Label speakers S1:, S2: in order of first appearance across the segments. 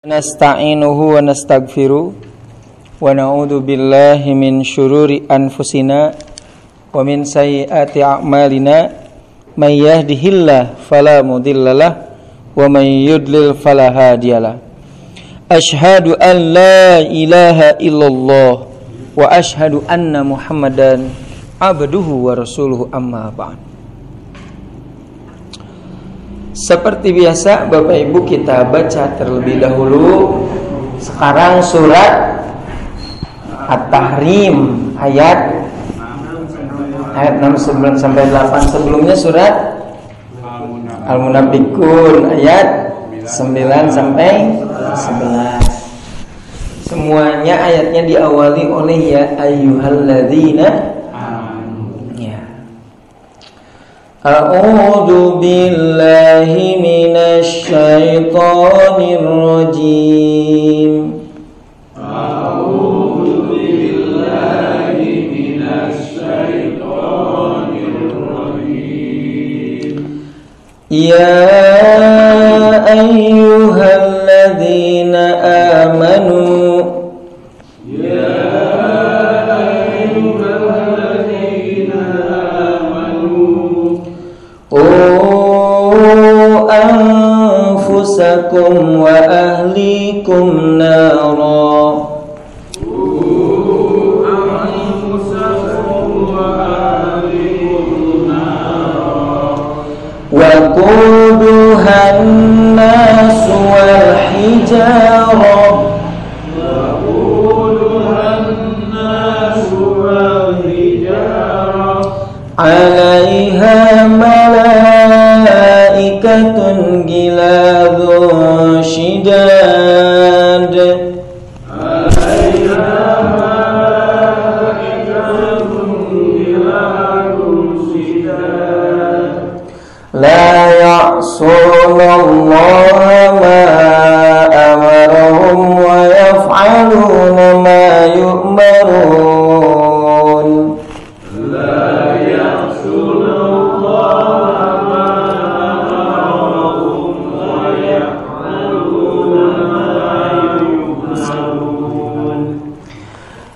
S1: Nasta'inuhu wa nastaghfiruh wa na'udzu billahi min syururi anfusina wa min sayyiati a'malina may yahdihillahu fala mudhillalah wa may yudlil fala hadiyalah. Asyhadu an la ilaha illallah wa asyhadu anna Muhammadan abduhu wa rasuluhu, amma ba'd. Seperti biasa Bapak Ibu, kita baca terlebih dahulu sekarang surat At-Tahrim ayat 6 sampai 8. Sebelumnya surat Al-Munafiqun ayat 9 sampai 11. Semuanya ayatnya diawali oleh ya ayyuhalladzina. A'udzu billahi minasy syaithanir rajim. A'udzu billahi minasy syaithanir rajim. Ya ayyuhalladzina amanu. Anfusakum wa ahlikum nara. Wa quduhan nas wal hijarah. Alaiha malaikatun giladun syidad. La ya'sunallaha ma amarahum wa yaf'aluna ma yu'marun.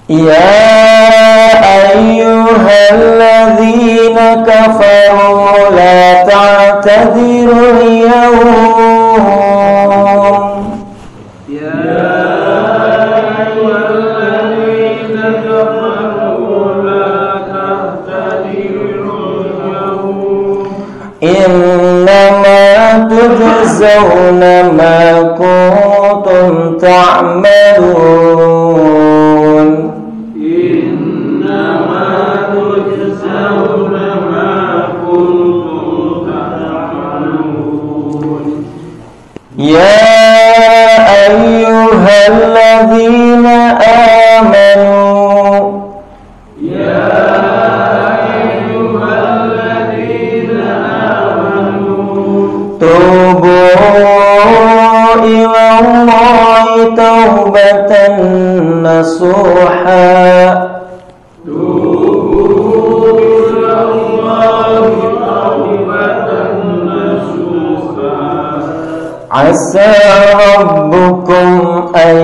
S1: Ya ayyuhalladzina kafaru la ta'tadhirul yawm. Ya ayyuhalladzina kafaru la ta'tadhirul yawm. Innama tujzawna ma kuntum ta'malun. Ya ayyuhalladzina amanu. Ya ayyuhalladzina amanu. Tubu ilallahi taubatan nasuha. Asa rabbukum an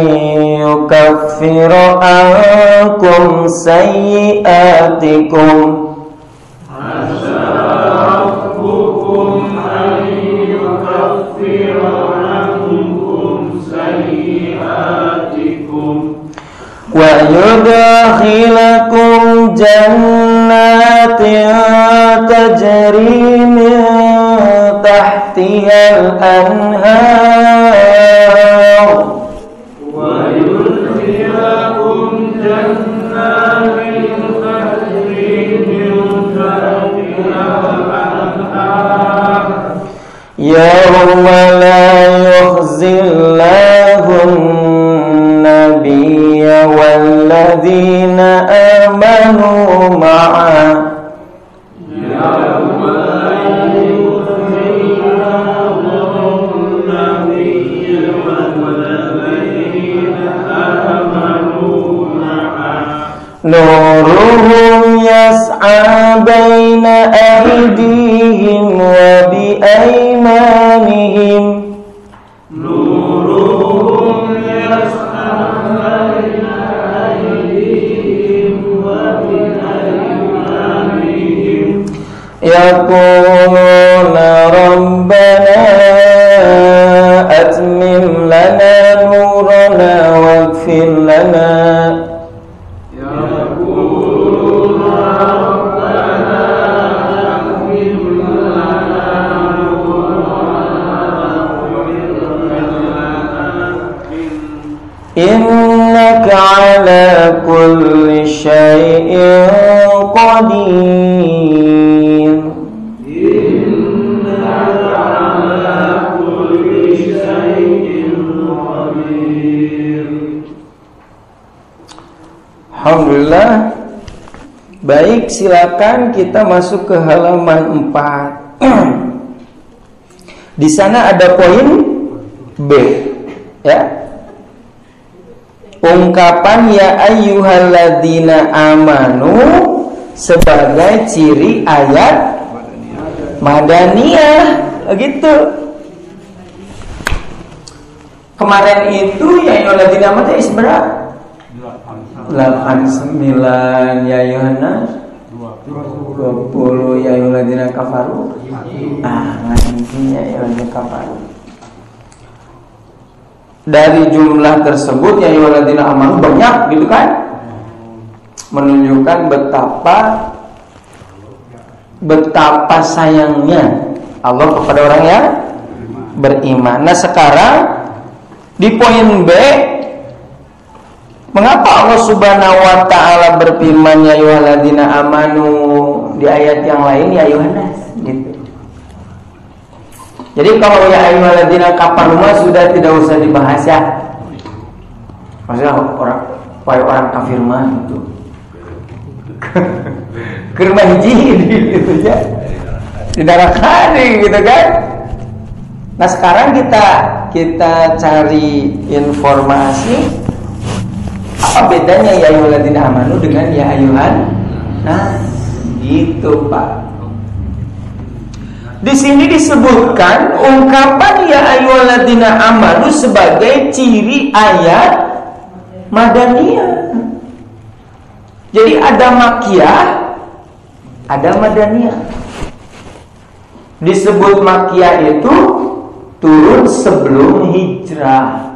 S1: yukaffira ankum sayyi'atikum. Asa rabbukum an yukaffira ankum sayyi'atikum wa yudkhilakum jannatin tajri min tahtihal anhar wa yudkhilukum jannatin tajri min tahtihal anhar yawma la yukhzillahu an-nabiyya walladzina amanu ma'a. Nuruhum yas'a baina aydihim wa bi aymanihim. Nuruhum lana nurana waghfir lana. Innaka ala kulli syai'in qadir. Innaka ala kulli syai'in qadir. Alhamdulillah. Baik, silakan kita masuk ke halaman 4. Di sana ada poin B, ya. Ungkapan ya ayyuhalladzina amanu sebagai ciri ayat madaniyah, gitu. Kemarin itu ya ayyuhalladzina amanu itu berapa? 89 ya ayyuhannas, 20 ya ayyuhalladzina kafaru. Nanti ya ayyuhalladzina kafaru. Dari jumlah tersebut ya ayyuhalladzina amanu banyak, gitu kan? Menunjukkan betapa sayangnya Allah kepada orang yang beriman. Nah, sekarang di poin B, mengapa Allah Subhanahu wa taala berfirman ya ayyuhalladzina amanu di ayat yang lain ya ayyuhannas, gitu. Jadi kalau ya ayyuhalladzina kafaru sudah tidak usah dibahas, ya. Maksudnya orang kafir mah itu. Keur mah hiji gitu ya. Di neraka gitu kan. Nah, sekarang kita cari informasi apa bedanya ya ayyuhalladzina amanu dengan ya ayyuhan. Nah, gitu, Pak. Di sini disebutkan ungkapan ya ayyuhalladzina amanu sebagai ciri ayat madaniyah. Jadi ada makkiyah, ada madaniyah. Disebut makkiyah itu turun sebelum hijrah.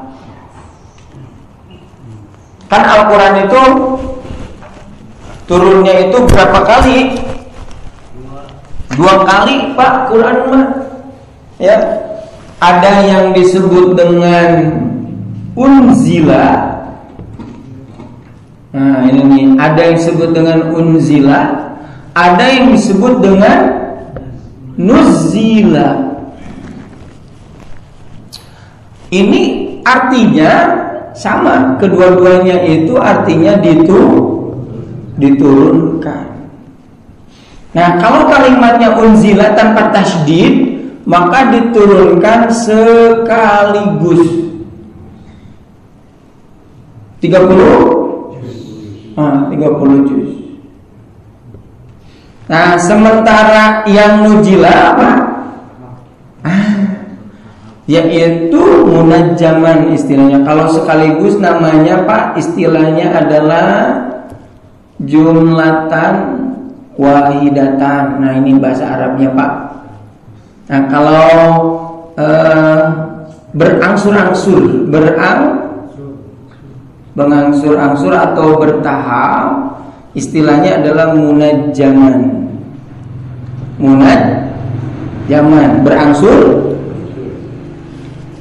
S1: Kan Al-Quran itu turunnya itu berapa kali? 2 kali, Pak, Quran mah. Ya. Ada yang disebut dengan unzila. Nah, ini nih, ada yang disebut dengan unzila, ada yang disebut dengan nuzila. Ini artinya sama, kedua-duanya itu artinya diturunkan. Nah, kalau kalimatnya unzila tanpa tasydid, maka diturunkan sekaligus 30 juz. Nah, sementara yang nuzila apa? Yaitu munajjaman istilahnya. Kalau sekaligus namanya, Pak, istilahnya adalah jumlatan wahidatan. Nah, ini bahasa Arabnya, Pak. Nah, kalau berangsur-angsur, mengangsur-angsur atau bertahap, istilahnya adalah munajjaman. Munajjaman, berangsur.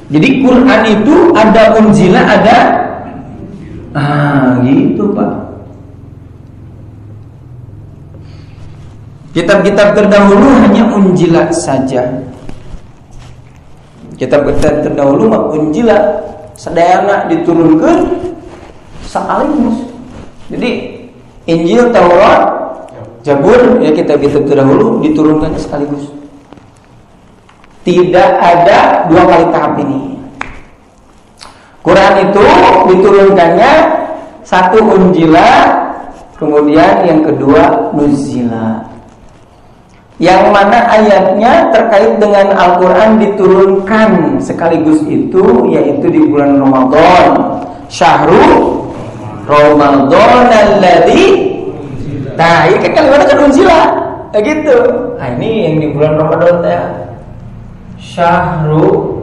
S1: Jadi Quran itu ada unzila, ada gitu, Pak. Kitab-kitab terdahulu hanya unjilat saja. Kitab-kitab terdahulu mah unjilat, sadayana diturunkan sekaligus. Jadi Injil, Taurat, Zabur, ya kitab-kitab terdahulu diturunkan sekaligus. Tidak ada 2 kali tahap ini. Quran itu diturunkannya 1 unjilat, kemudian yang kedua nuzila. Yang mana ayatnya terkait dengan Al-Quran diturunkan sekaligus itu, yaitu di bulan Ramadan. Syahrul Ramadan alladzi. Nah, ini kan kalimatnya kan unzila, gitu. Nah, ini yang di bulan Ramadan ya. Syahrul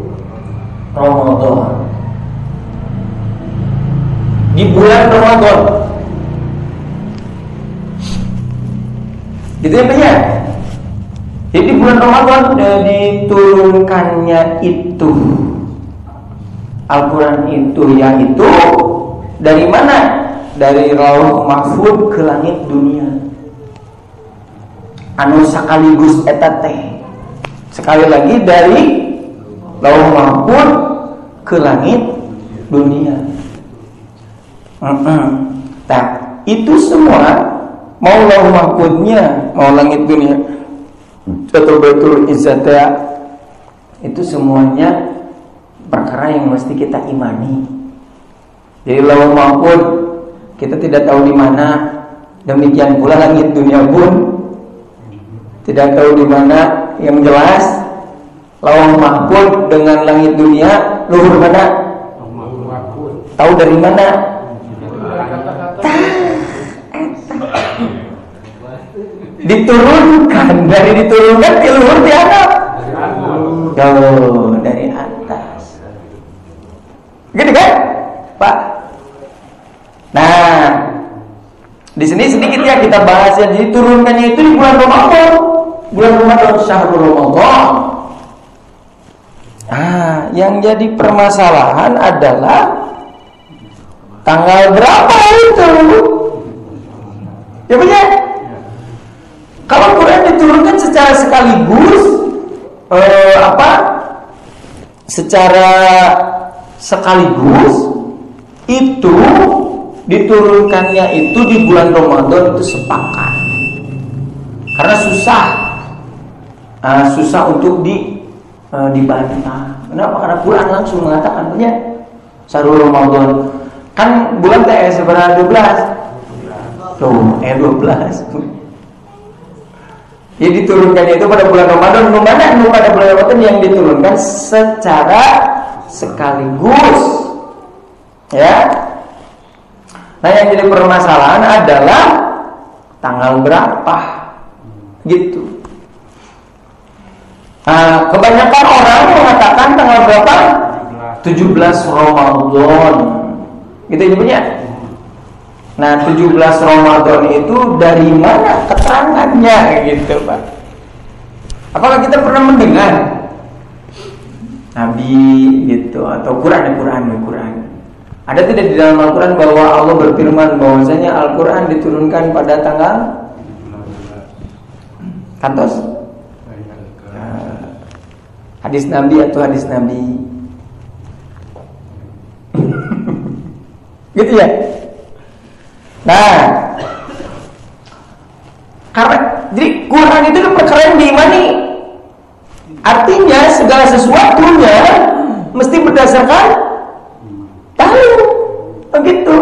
S1: Ramadan. diturunkannya itu Al-Quran itu yaitu dari mana? Dari Lauh Mahfuz ke langit dunia. Anu sakaligus eta teh. Sekali lagi dari Lauh Mahfuz ke langit dunia. Nah, itu semua mau Lauh Mahfuznya, mau langit dunia atau Baitul Izzata, itu semuanya perkara yang mesti kita imani. Jadi Lauh Mahfuz kita tidak tahu di mana, demikian pula langit dunia pun tidak tahu di mana. Yang jelas Lauh Mahfuz dengan langit dunia luhur mana? Tahu dari mana? Diturunkan, dari diturunkan di luhur di atas. Jauh dari atas. Gitu kan, Pak? Nah, di sini sedikit ya kita bahas ya. Jadi turunkannya itu di bulan Ramadan. Bulan Ramadan, syahrul Ramadan. Ah, yang jadi permasalahan adalah tanggal berapa itu? Ya benar. Kalau Quran diturunkan secara sekaligus, secara sekaligus itu diturunkannya itu di bulan Ramadan itu sepakat. Karena susah untuk dibantah. Kenapa? Karena Quran langsung mengatakan punya syahrul Ramadan. Kan bulan teh seberapa 12. Tuh, 12. Jadi diturunkannya itu pada bulan Ramadan. Pada bulan Ramadan yang diturunkan secara sekaligus. Ya. Nah, yang jadi permasalahan adalah tanggal berapa, gitu. Nah, kebanyakan orang mengatakan tanggal berapa? 17 Ramadan. Gitu nyebutnya. Nah, 17 Ramadan itu dari mana keterangannya, gitu, Pak? Apakah kita pernah mendengar Nabi gitu atau Quran? Ada tidak di dalam Al-Quran bahwa Allah berfirman bahwasanya Al-Quran diturunkan pada tanggal kantos? Hadis Nabi atau hadis Nabi? Gitu ya? Nah, karena jadi Quran itu perkara yang diimani. Artinya segala sesuatunya mesti berdasarkan tahu, begitu.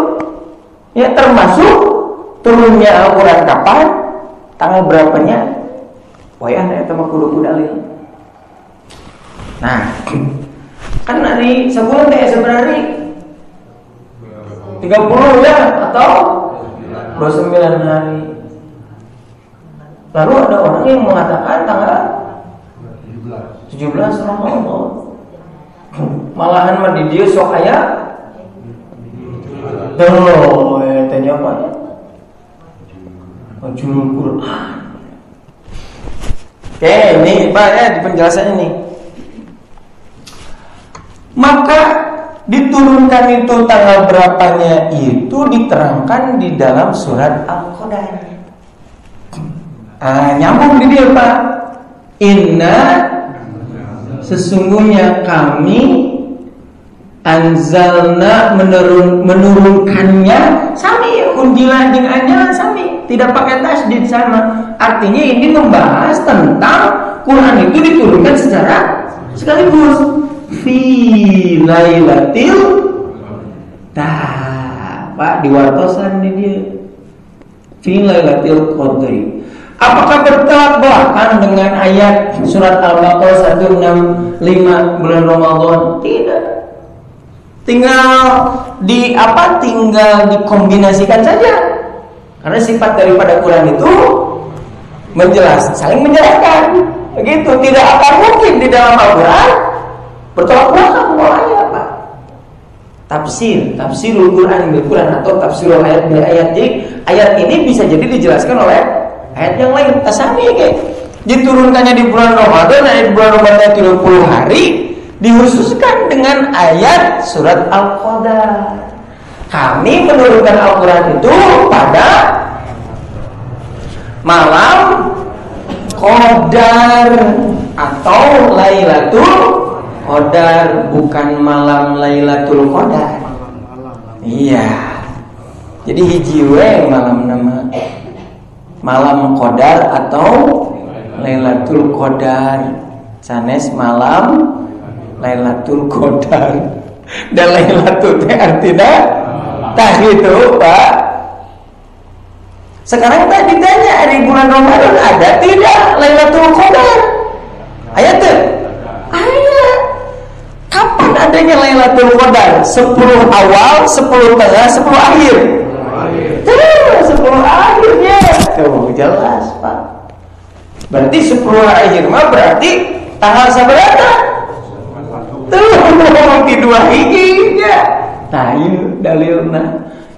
S1: Ya, termasuk turunnya Al-Quran kapan, tanggal berapanya, wayah eta mah kudu dalil. Nah, kan hari sebulan teh sebenarnya 30 ya atau 29 hari. Lalu ada orang yang mengatakan tanggal 17 Ramadan. Malahan mah di dieu sok aya Tuh, tanya apa ya? Majul Quran. Oke, ini Pak ya di penjelasannya nih. Maka diturunkan itu tanggal berapanya itu diterangkan di dalam surat Al-Qadar. Nyambung di dia, Pak. Inna sesungguhnya kami anzalna menurunkannya sami unjila jeung anjala sami, tidak pakai tasdid sama. Artinya ini membahas tentang Quran itu diturunkan secara sekaligus fi lailatil Pak diwartosan di dia fi lailatil qadri. Apakah bertolak belakang dengan ayat surat Al-Baqarah 165 bulan Ramadan? Tidak. Tinggal dikombinasikan saja. Karena sifat daripada Quran itu saling menjelaskan. Begitu, tidak akan mungkin di dalam Al-Quran bertolak belakang mulanya apa? Tafsirul Quran bil Quran atau tafsirul ayat bil ayat. Jadi ayat ini bisa jadi dijelaskan oleh ayat yang lain. Tasami kayak diturunkannya di bulan Ramadan, di bulan Ramadan 30 hari, dihususkan dengan ayat surat Al-Qadar. Kami menurunkan Al-Quran itu pada malam Qadar atau Lailatul Qadar, bukan malam Lailatul Qadar. Iya. Jadi hiji we malam nama malam Qadar atau Lailatul Qadar. Sanes malam Lailatul Qadar. Dan Lailatul teh artinya tah gitu, Pak. Sekarang tadi ditanya di bulan Ramadan ada tidak Lailatul Qadar? Ayat tuh. Ayat. Kapan adanya Lailatul Qadar? 10 awal, 10 tengah, 10 akhir. 10 akhirnya. Tuh jelas, Pak. Berarti 10 akhir mah berarti tanggal seberapa? Tuh di 2 hijinya. Nah, ini dalilnya.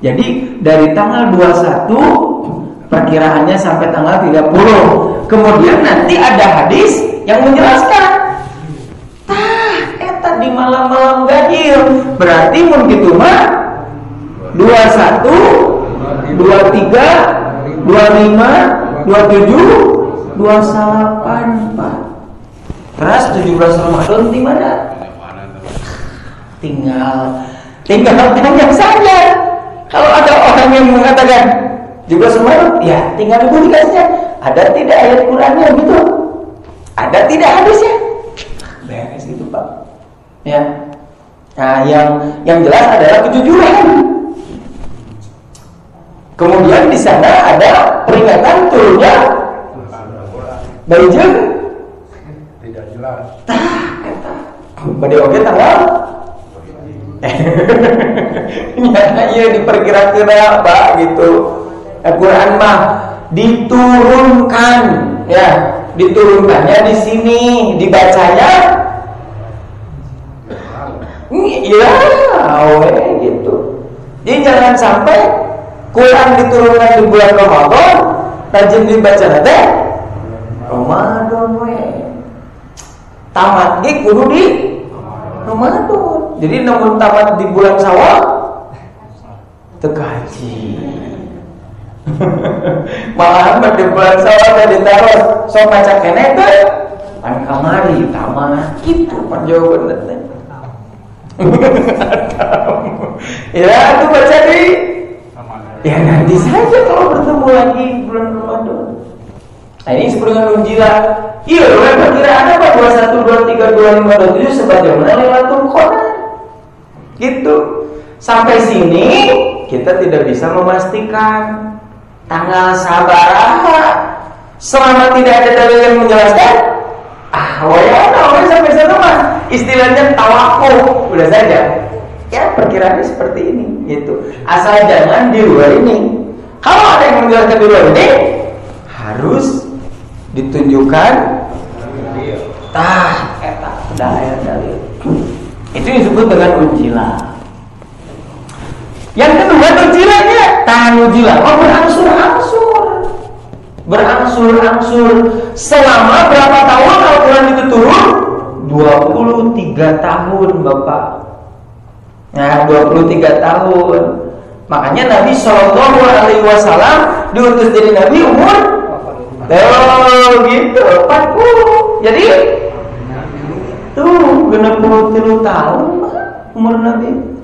S1: Jadi dari tanggal 21 perkiraannya sampai tanggal 30. Kemudian nanti ada hadis yang menjelaskan. Eta di malam-malam ganjil. Berarti mun kitu mah 21, 23, 25, 27, 28, Pak. Terus 17 Ramadan di mana? Tinggal tanya saja. Kalau ada orang yang mengatakan 17 Ramadan, ya tinggal ibu dikasihnya. Ada tidak ayat Qurannya gitu? Ada tidak hadisnya? Beres gitu, Pak. Ya. Nah, yang jelas adalah kejujuran. Kemudian di sana ada peringatan turunnya Baijeng
S2: tidak jelas.
S1: Pada oke tanggal nyata iya diperkirakan apa gitu. Al-Quran mah diturunkan, ya diturunkannya di sini, dibacanya iya, gitu. Jadi jangan sampai Quran diturunkan di bulan Ramadan, rajin dibaca nanti Ramadan tamat di kudu di Ramadan. Jadi namun tamat di bulan Syawal tekaji. Malahan pada bulan Syawal tadi taruh sok baca kene teh pan kamari tamat gitu pan jawaban teh. Ya itu baca di ya nanti saja kalau bertemu lagi bulan Ramadan. Nah ini disebut dengan unjilah. Iya, perkiraan apa 21, 23, 25, 27 sebagaimana Lailatul Qadar. Gitu. Sampai sini kita tidak bisa memastikan tanggal sabaraha. Selama tidak ada dalil yang menjelaskan, sampai sana mah istilahnya tawakuf, udah saja. Ya perkiraannya seperti ini, gitu. Asal jangan di luar ini. Kalau ada yang menjelaskan di luar ini, harus ditunjukkan dalil. Itu disebut dengan ujilah. Yang kedua ujilahnya ujilah berangsur-angsur selama berapa tahun Al-Quran itu turun? 23 tahun, Bapak. Nah, 23 tahun. Makanya Nabi SAW diutus jadi Nabi umur gitu 40. Jadi tuh 63 tahun umur Nabi.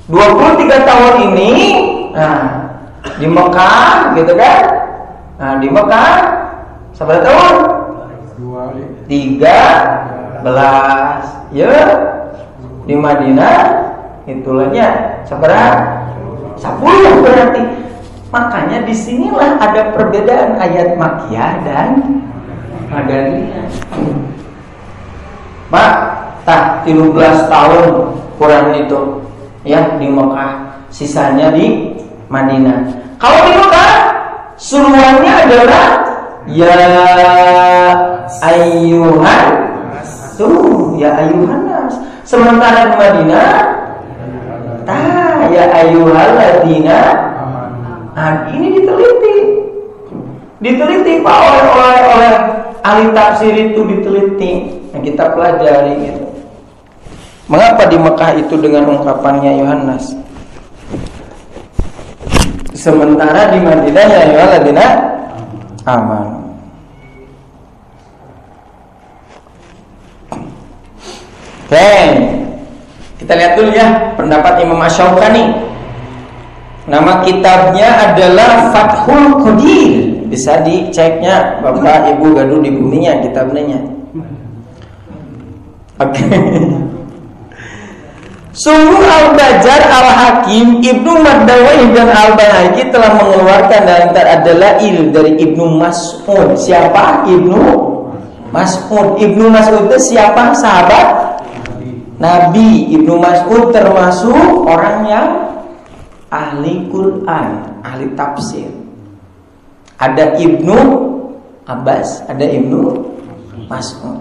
S1: 23 tahun ini di Mekah gitu kan. Nah, di Mekah berapa tahun? 13. Ya. Di Madinah itulahnya seberapa? 10 berarti. Makanya disinilah ada perbedaan ayat Makkiyah dan Madaniyah. Pak, 13 tahun Quran itu ya di Mekah, sisanya di Madinah. Kalau di Mekah suruhannya adalah ya ayyuhan ya ayyuhan nas. Sementara di Madinah ya ayyuhal ladina. Nah, ini diteliti. Diteliti Pak oleh ahli tafsir itu diteliti. Yang kita pelajari gitu. Mengapa di Mekah itu dengan ungkapannya Yohanes? Sementara di Madinah ya ayyuhalladzina amanu. Oke. Kita lihat dulu ya pendapat Imam Asy-Syaukani. Nama kitabnya adalah Fathul Qadir. Bisa diceknya Bapak Ibu gaduh di buminya kitabnya. Oke. Sungguh Al-Bajar, Al-Hakim, Ibnu Mardawai dan Al-Baihaqi telah mengeluarkan dalam Ad-Dalail dari Ibnu Mas'ud. Siapa? Ibnu Mas'ud. Ibnu Mas'ud itu siapa? Sahabat Nabi. Ibnu Mas'ud termasuk orang yang ahli Quran, ahli tafsir. Ada Ibnu Abbas, ada Ibnu Mas'ud.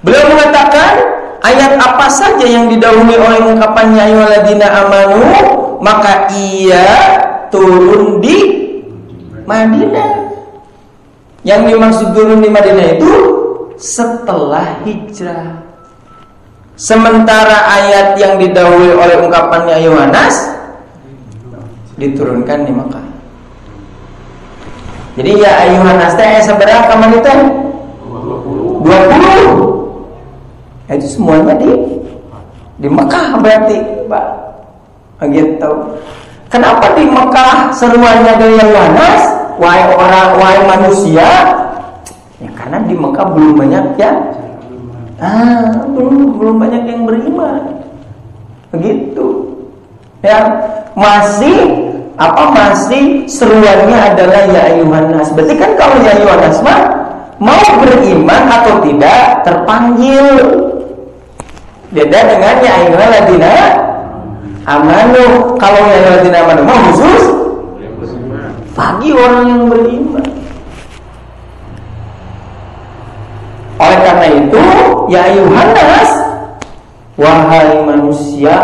S1: Beliau mengatakan ayat apa saja yang didahului oleh ungkapannya ayyuhalladzina amanu, maka ia turun di Madinah. Yang dimaksud turun di Madinah itu setelah hijrah. Sementara ayat yang didahului oleh ungkapannya Yohanes diturunkan di Mekah. Jadi ya Yohanes teh seberapa kaman itu? 20. Itu semuanya di Mekah berarti, Pak. Begitu. Kenapa di Mekah seruannya dari Yohanes? Wahai orang, wahai manusia. Ya karena di Mekah belum banyak ya. Belum banyak yang beriman. Begitu. Ya, masih seruannya adalah ya Yohanes. Berarti kan kalau ya Yohanes mah mau beriman atau tidak terpanggil. Beda dengan ya ayyuhalladzina amanu. Kalau ya ayyuhalladzina amanu mau khusus bagi orang yang beriman. Oleh karena itu ya ayyuhannas, wahai manusia,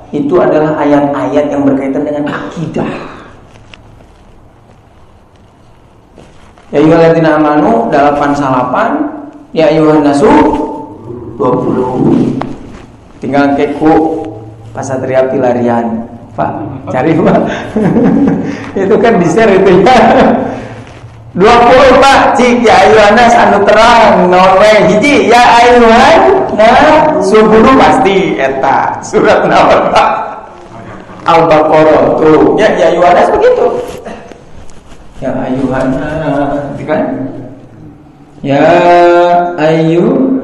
S1: itu adalah ayat-ayat yang berkaitan dengan akidah. Ya ayyuhalladzina amanu 88, ya ayyuhannasu 20. Tinggal keku Pasatria Pilarian, Pak. Cari Pak. Itu kan di-share itu ya. 20 Pak. Cik ya ayyuhannas anu terang naon we hiji ya ayyuhan. Nah, 10 pasti eta. Surat naon Pak? Al-Baqarah tuh. Ya ayyuhannas begitu. Ya ayyuhannas, kan? Ya ayyuh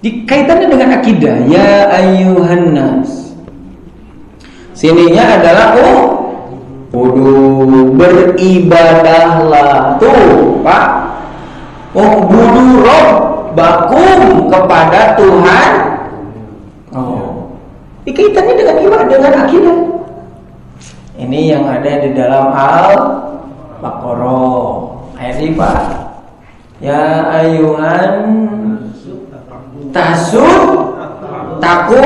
S1: dikaitannya dengan akidah. Ya ayyuhannas. Sininya adalah budu beribadahlah tuh Pak. Budu rabbakum kepada Tuhan. Dikaitannya dengan ibadah, dengan akidah. Ini yang ada di dalam Al-Baqarah ayat ini Pak. Ya ayyuhan tasud taku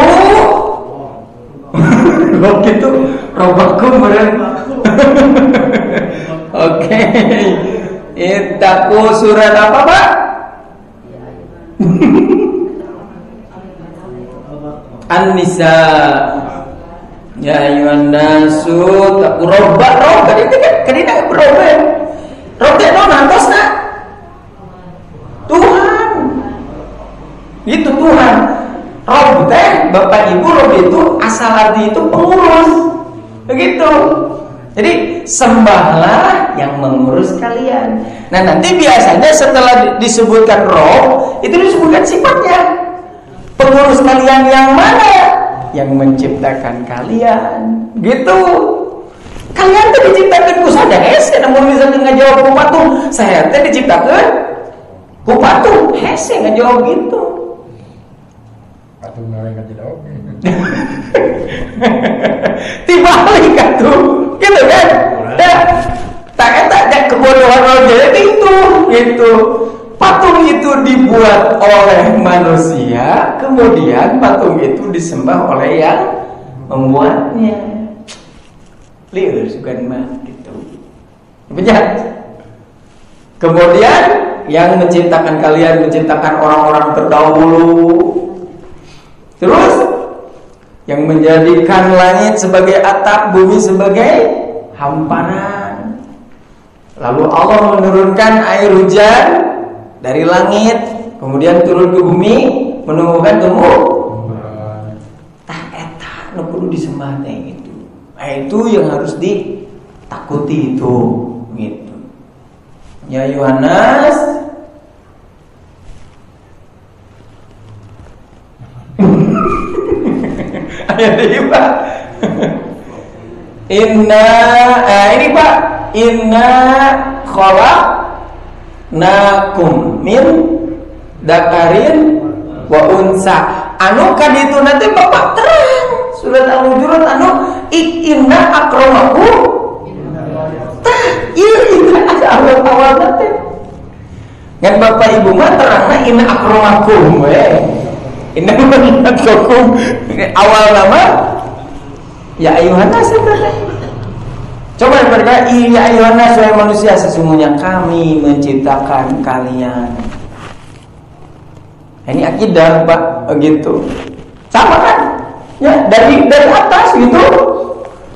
S1: begitu robakum beren. Oke. Taku surat apa Pak? An-Nisa. Ya ayyuhan nasu taku robak itu kan kadina robek. Robek non antosna Tuhan. Itu Tuhan. Rob teh Bapak Ibu, Rob itu asal arti itu pengurus. Begitu. Jadi sembahlah yang mengurus kalian. Nah nanti biasanya setelah disebutkan Rob itu disebutkan sifatnya. Pengurus kalian yang mana? Yang menciptakan kalian. Gitu. Kalian tuh diciptakan ku saja hese, namun bisa ngejawab ku patung. Saya teh diciptakan ku patung hese ngejawab gitu.
S2: Patung nawe ngejawab.
S1: Dibalik atuh. Gitu kan? Tak kebodohan orang jadi itu gitu. Patung itu dibuat oleh manusia, kemudian patung itu disembah oleh yang membuatnya. Liur sukan mah gitu. Benar. Kemudian yang menciptakan kalian, menciptakan orang-orang terdahulu. Terus yang menjadikan langit sebagai atap, bumi sebagai hamparan. Lalu Allah menurunkan air hujan dari langit, kemudian turun ke bumi, menumbuhkan tumbuh. Eta nu kudu disembah teh itu. Itu yang harus ditakuti itu, gitu. Ya Yohanes, ayat ini Pak. Ini Pak. Inna khalaqnakum min dakarin wa unsa. Anu kaditu nanti Bapak terang surat Al-Hujurat anu inna akramakum. Iya ada awal nanti. Ngan Bapak Ibu mah terangna inna akramakum we. Inna akramakum awal nama ya ayuhan nas. Coba berkata, ya ayuhan nas wahai manusia, sesungguhnya kami menciptakan kalian. Ini akidah Pak, begitu. Sama kan? Ya, dari atas gitu.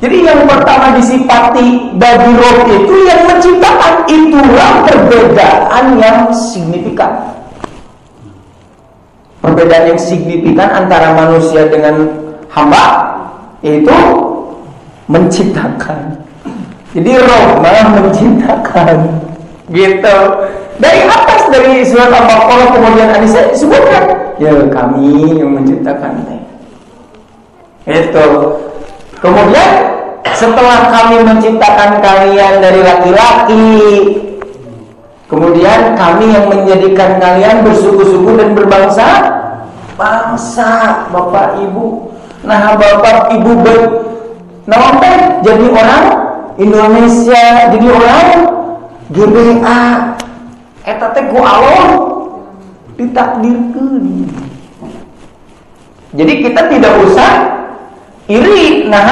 S1: Jadi yang pertama disifati bagi roh itu yang menciptakan, itulah perbedaan yang signifikan. Perbedaan yang signifikan antara manusia dengan hamba yaitu menciptakan. Jadi roh malah menciptakan, gitu. Dari atas dari surat Al-Baqarah kemudian Anisa disebutkan, ya kami yang menciptakan. Itu. Kemudian setelah kami menciptakan kalian dari laki-laki, kemudian kami yang menjadikan kalian bersuku-suku dan berbangsa, Bapak Ibu. Nah Bapak Ibu jadi orang Indonesia, jadi orang GBA. Eta teh ku Allah ditakdirkeun. Jadi kita tidak usah iri. Nah,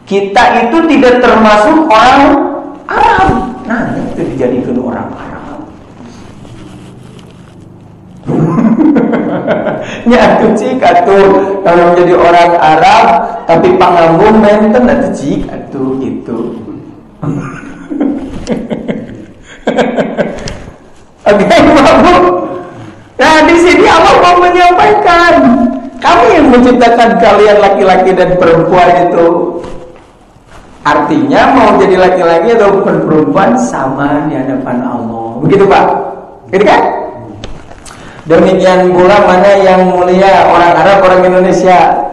S1: kita itu tidak termasuk orang Arab. Nah, itu dijadikan orang Arab. Nya atuh cik atuh kalau menjadi orang Arab tapi pangambung menten atuh cik atuh gitu. Oke, Bapak. Nah, di sini Allah mau menyampaikan, kami yang menciptakan kalian laki-laki dan perempuan itu. Artinya mau jadi laki-laki atau perempuan sama di hadapan Allah. Begitu, Pak? Gitu kan? Demikian pula mana yang mulia, orang Arab, orang Indonesia.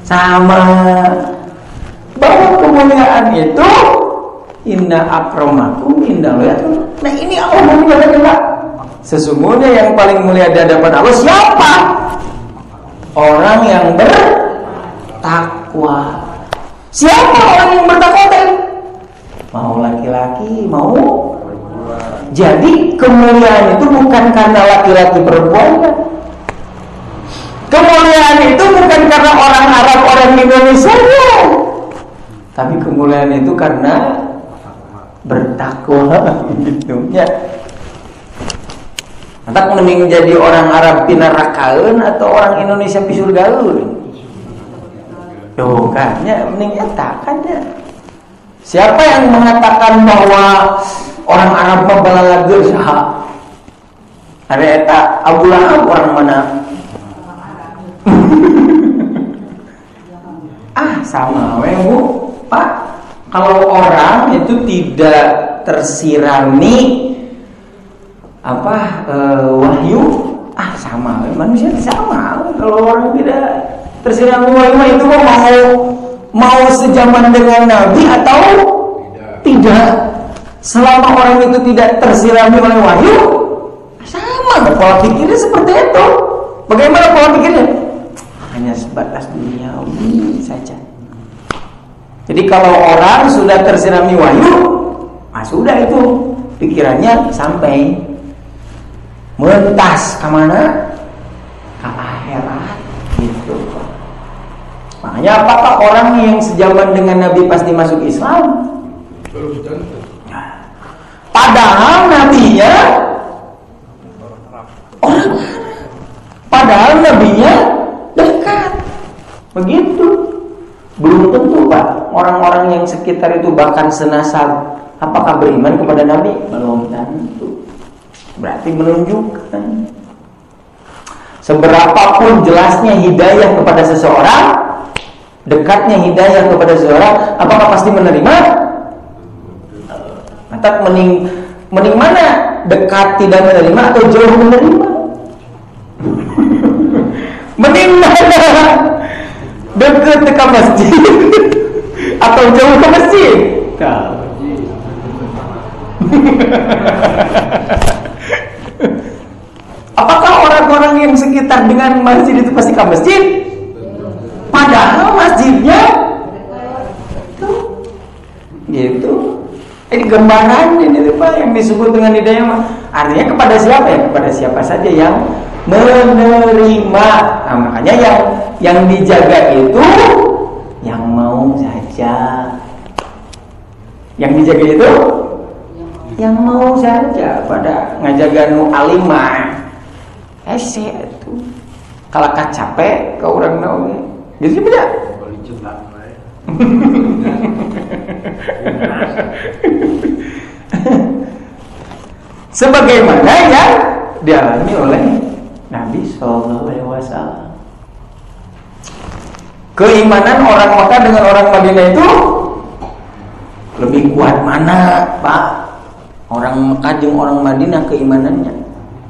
S1: Sama. Bahwa kemuliaan itu inna akramakum indallahi. Nah ini Allah mau menyampaikan, Pak. Sesungguhnya yang paling mulia di hadapan Allah siapa? Orang yang bertakwa. Siapa orang yang bertakwa? Mau laki-laki, mau. Jadi kemuliaan itu bukan karena laki-laki perempuan. Kemuliaan itu bukan karena orang Arab, orang Indonesia. Tapi kemuliaan itu karena bertakwa gitu ya. Entah mending jadi orang Arab pinarakaeun atau orang Indonesia pisurgaeun. Tuh kan ya mending eta kan ya. Siapa yang mengatakan bahwa orang Arab mah balalageun saha? Ada eta Abu Lahab orang mana? Sama we Bu. Pak, kalau orang itu tidak tersirami wahyu, sama manusia sama. Kalau orang tidak tersirami wahyu itu mau sejaman dengan Nabi atau tidak. Selama orang itu tidak tersirami oleh wahyu, sama. Pola pikirnya seperti itu. Bagaimana pola pikirnya? Hanya sebatas duniawi saja. Jadi kalau orang sudah tersirami wahyu, sudah itu pikirannya sampai mentas kemana? Ke akhirat gitu. Makanya apakah orang yang sejaman dengan Nabi pasti masuk Islam?
S2: Belum tentu.
S1: Padahal nabinya orang, padahal nabinya dekat. Begitu. Belum tentu, Pak. Orang-orang yang sekitar itu bahkan senasab, apakah beriman kepada Nabi? Belum tentu. Berarti menunjukkan seberapapun jelasnya hidayah kepada seseorang, dekatnya hidayah kepada seseorang, apakah pasti menerima? Maka mending mana? Dekat tidak menerima atau jauh menerima? Mending mana? Dekat ke masjid atau jauh ke masjid? Apakah orang-orang yang sekitar dengan masjid itu pasti ke masjid? Padahal masjidnya gitu. Ini gambaran ini Pak yang disebut dengan hidayah. Artinya kepada siapa ya? Kepada siapa saja yang menerima. Nah, makanya yang dijaga itu yang mau saja. Yang dijaga itu yang mau saja. Pada ngajaga nu alimah. Itu. Kalau capek ke orang naon. Gitu beda. Sebagaimana yang dialami oleh Nabi Sallallahu Alaihi Wasallam. Keimanan orang Makkah dengan orang Madinah itu lebih kuat mana, Pak? Orang Makkah dengan orang Madinah keimanannya.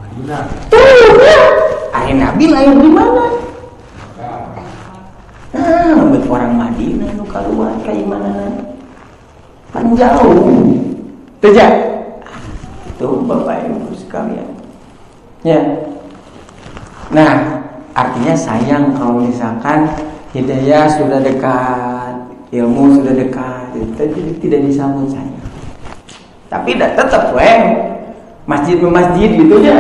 S1: Madinah. Ya. Ari Nabi lahir di mana? Buat orang Madinah nu kaluar keimanan pan jauh. Tidak. Itu Bapak Ibu sekalian. Ya. Nah, artinya sayang kalau misalkan hidayah sudah dekat, ilmu sudah dekat, itu tidak disambut sayang. Tapi tetap masjid gitu ya.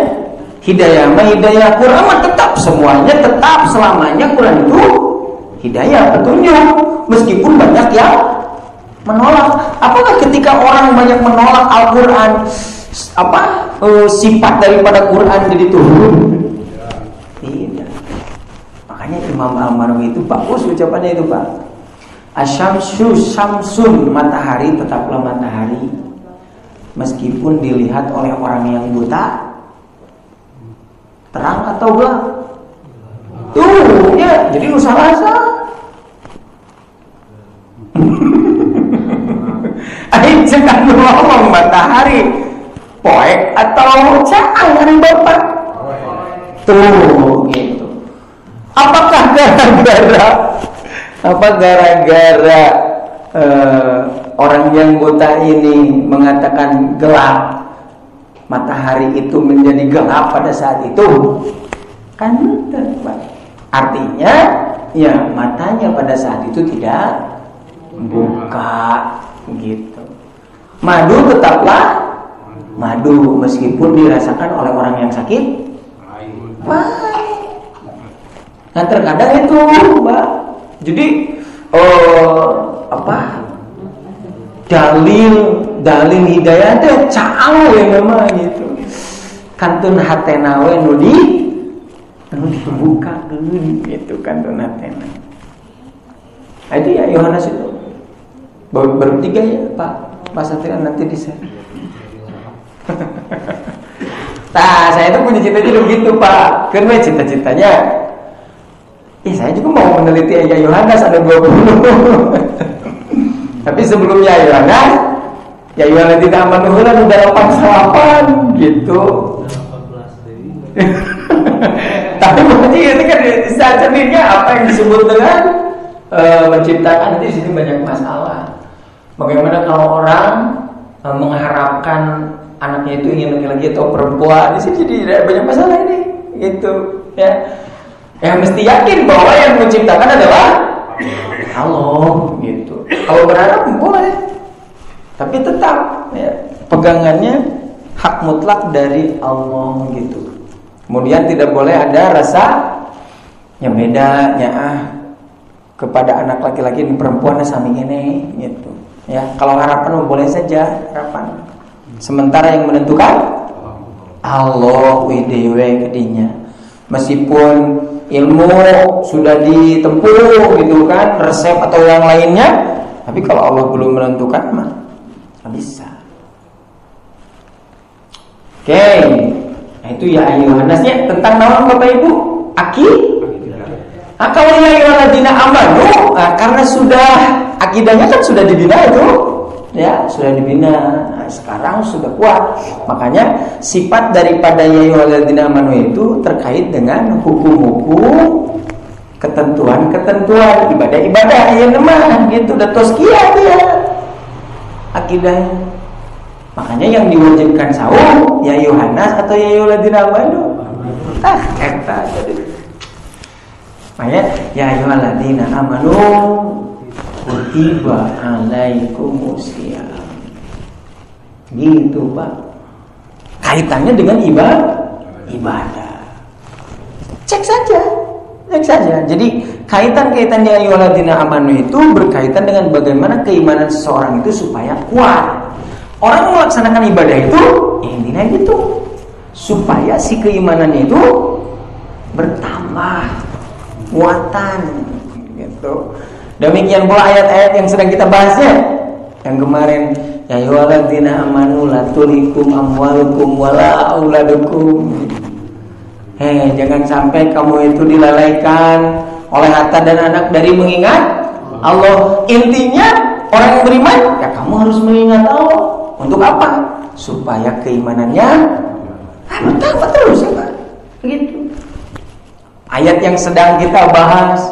S1: Hidayah Quran mah tetap semuanya tetap selamanya Quran itu hidayah, petunjuk, meskipun banyak yang menolak. Apakah ketika orang banyak menolak Al-Quran, sifat daripada Quran jadi turun? Tidak. Makanya Imam Al-Marwazi itu bagus ucapannya itu, Pak. Asyamsu samsun, matahari tetaplah matahari, meskipun dilihat oleh orang yang buta, terang atau gelap. Tuh, ya, jadi salah. Aing jangan ngomong matahari poek atau caang hari Bapak. Tuh, gitu. Apakah gara-gara orang yang buta ini mengatakan gelap, matahari itu menjadi gelap pada saat itu? Kan betul, Pak. Artinya ya matanya pada saat itu tidak buka gitu. Madu tetaplah madu meskipun dirasakan oleh orang yang sakit. Nah terkadang itu, Mbak. Jadi dalil hidayah itu caang we memang gitu. Kantun hatena we nu dibuka dulu gitu kantun hatena. Itu ya Yohanes itu. Baru 3 ya Pak Satria nanti di-share. Nah saya itu punya cita-cita begitu Pak. Karena cita-citanya saya juga mau meneliti ayat Yohanes ada 20. Tapi sebelumnya Yohanes ya Yohanes tidak manuhulan udah 88 gitu. Tapi berarti ini kan cerminnya apa yang disebut dengan menciptakan. Itu di sini banyak masalah. Bagaimana kalau orang mengharapkan anaknya itu ingin laki-laki atau perempuan? Di sini jadi banyak masalah ini, gitu ya. Ya mesti yakin bahwa yang menciptakan adalah Allah, gitu. Kalau berharap boleh, tapi tetap ya, pegangannya hak mutlak dari Allah, gitu. Kemudian tidak boleh ada rasa yang bedanya kepada anak laki-laki dan perempuannya sami ini, gitu. Ya, kalau harapan boleh saja harapan. Sementara yang menentukan Allah widewe kedinya. Meskipun ilmu sudah ditempuh gitu kan, resep atau yang lainnya, tapi kalau Allah belum menentukan mah nggak bisa. Oke, nah itu ya ayuhanasnya tentang nama Bapak Ibu kalau ya ayyuhalladzina amanu, karena sudah akidahnya kan sudah dibina itu, ya sudah dibina. Nah, sekarang sudah kuat. Makanya sifat daripada ya ayyuhalladzina amanu itu terkait dengan hukum-hukum, ketentuan-ketentuan, ibadah-ibadah ya nemah gitu. Udah toskia dia akidahnya. Makanya yang diwajibkan saum ya Yohanes atau ya ayyuhalladzina amanu. Eta jadi. Makanya ya ayyuhalladzina amanu kutiba alaikumusiyam. Gitu Pak. Kaitannya dengan ibadah. Cek saja. Jadi kaitan-kaitan ya ayyuhalladzina amanu itu berkaitan dengan bagaimana keimanan seseorang itu supaya kuat. Orang melaksanakan ibadah itu intinya gitu, supaya si keimanannya itu bertambah muatan gitu. Demikian pula ayat-ayat yang sedang kita bahasnya yang kemarin, ya ayyuhalladzina amanu la tulhikum amwalukum wala auladukum. Jangan sampai kamu itu dilalaikan oleh harta dan anak dari mengingat Allah. Intinya orang yang beriman ya kamu harus mengingat Allah. Untuk apa? Supaya keimanannya bertambah terus ya Pak. Gitu. Ayat yang sedang kita bahas,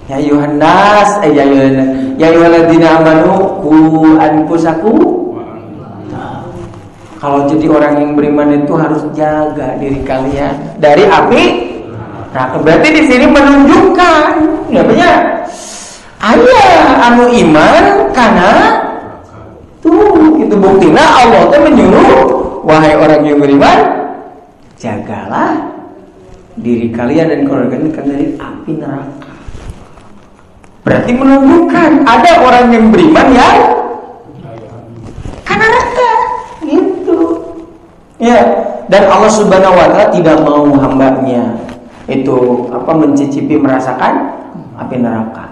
S1: ya Yohanes, ya ayyuhalladzina amanu qu anfusakum. Kalau jadi orang yang beriman itu harus jaga diri kalian dari api. Nah, berarti di sini menunjukkan, ya benar. Anu iman karena tuh itu buktinya Allah teh menyuruh, wahai orang yang beriman, jagalah diri kalian dan keluarga kalian dari api neraka. Berarti menunjukkan ada orang yang beriman yang karena neraka gitu. Ya, dan Allah Subhanahu wa taala tidak mau hambanya itu mencicipi merasakan api neraka.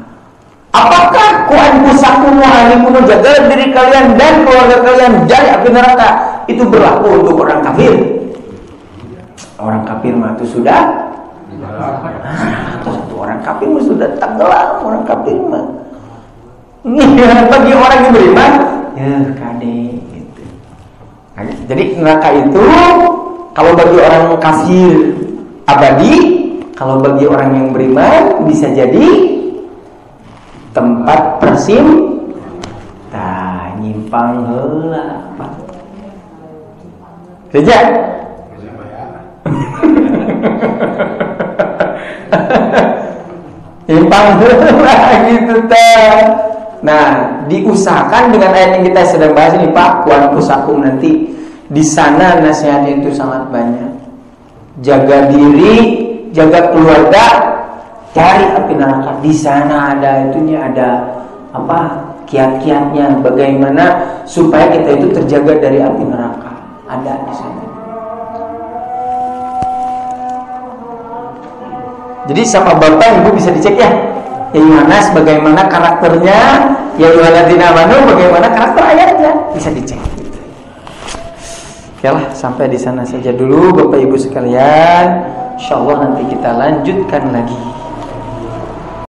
S1: Apakah kuanfusakum wa ahlikum, jaga diri kalian dan keluarga kalian dari api neraka, itu berlaku untuk orang kafir? Orang kafir mah itu sudah orang kafir mah sudah tenggelam, orang kafir mah. Bagi orang yang beriman ya kade gitu. Jadi neraka itu kalau bagi orang kafir abadi, kalau bagi orang yang beriman bisa jadi tempat nyimpang heula. Kerja. Nyimpang heula gitu teh. Nah, diusahakan dengan ayat yang kita sedang bahas ini Pak, kuanfusakum, nanti di sana nasihatnya itu sangat banyak. Jaga diri, jaga keluarga, cari api neraka. Di sana ada kiat-kiatnya bagaimana supaya kita itu terjaga dari api neraka. Ada di sana. Jadi sama Bapak Ibu bisa dicek ya. Ya Yohanes bagaimana karakternya, ya ayyuhalladzina amanu bagaimana karakter ayatnya, bisa dicek. Oke lah, sampai di sana saja dulu Bapak Ibu sekalian. Insyaallah nanti kita lanjutkan lagi.